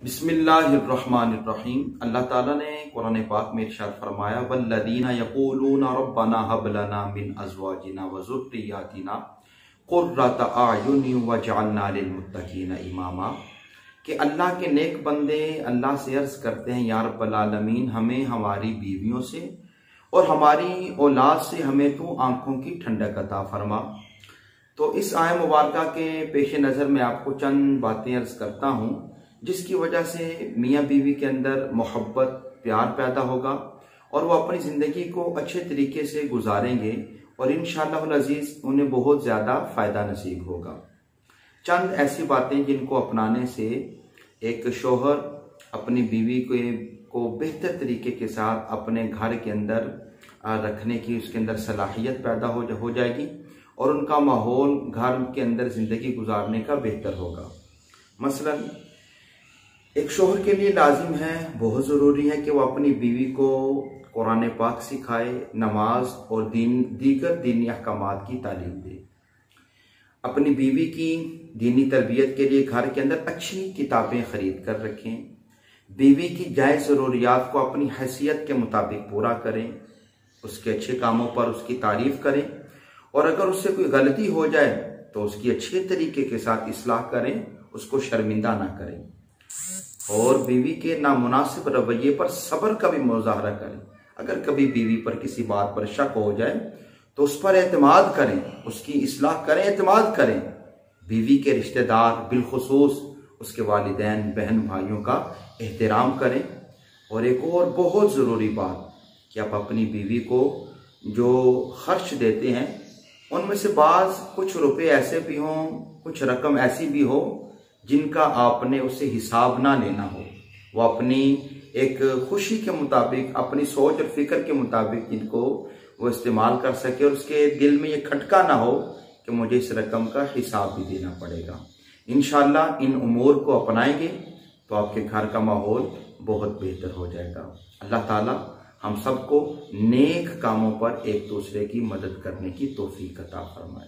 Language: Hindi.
बिस्मिल्लाहिर्रहमानिर्रहीम। अल्लाह ताला ने कुरान पाक में इरशाद फरमाया, वल्लज़ीना यक़ूलूना रब्बना हब लना मिन अज़वाजिना व ज़ुर्रिय्यातिना क़ुर्रता अयुनिन वजअलना लिलमुत्तक़ीना इमामा। कि अल्लाह के नेक बंदे अल्लाह से अर्ज करते हैं, या रब्बल आलमीन, हमें हमारी बीवियों से और हमारी औलाद से हमें तू आंखों की ठंडक अता फरमा। तो इस आय मुबारका के पेश नज़र में आपको चंद बातें अर्ज करता हूँ जिसकी वजह से मियाँ बीवी के अंदर मोहब्बत प्यार पैदा होगा और वो अपनी ज़िंदगी को अच्छे तरीके से गुजारेंगे और इंशाअल्लाह अज़ीज़ उन्हें बहुत ज़्यादा फ़ायदा नसीब होगा। चंद ऐसी बातें जिनको अपनाने से एक शोहर अपनी बीवी को बेहतर तरीके के साथ अपने घर के अंदर रखने की उसके अंदर सलाहियत पैदा हो जाएगी और उनका माहौल घर के अंदर ज़िंदगी गुजारने का बेहतर होगा। मसलन एक शोहर के लिए लाजिम है, बहुत ज़रूरी है कि वो अपनी बीवी को कुरान पाक सिखाए, नमाज और दीगर दीनी अहकामात की तालीम दे। अपनी बीवी की दीनी तरबियत के लिए घर के अंदर अच्छी किताबें खरीद कर रखें। बीवी की जायज़ ज़रूरियात को अपनी हैसियत के मुताबिक पूरा करें, उसके अच्छे कामों पर उसकी तारीफ करें और अगर उससे कोई गलती हो जाए तो उसकी अच्छे तरीके के साथ इस्लाह करें, उसको शर्मिंदा ना करें और बीवी के नामुनासिब रवैये पर सब्र का भी मुजाहरा करें। अगर कभी बीवी पर किसी बात पर शक हो जाए तो उस पर एतमाद करें, उसकी इस्लाह करें, एतमाद करें। बीवी के रिश्तेदार बिलखुसूस उसके वालिदैन बहन भाइयों का एहतराम करें। और एक और बहुत ज़रूरी बात कि आप अपनी बीवी को जो खर्च देते हैं उनमें से बाज़ कुछ रुपए ऐसे भी हों, कुछ रकम ऐसी भी हो जिनका आपने उससे हिसाब ना लेना हो। वो अपनी एक खुशी के मुताबिक, अपनी सोच और फिक्र के मुताबिक इनको वो इस्तेमाल कर सके और उसके दिल में ये खटका ना हो कि मुझे इस रकम का हिसाब भी देना पड़ेगा। इंशाअल्लाह इन उमूर को अपनाएंगे तो आपके घर का माहौल बहुत बेहतर हो जाएगा। अल्लाह ताला हम सबको नेक कामों पर एक दूसरे की मदद करने की तौफीक अता फरमाए।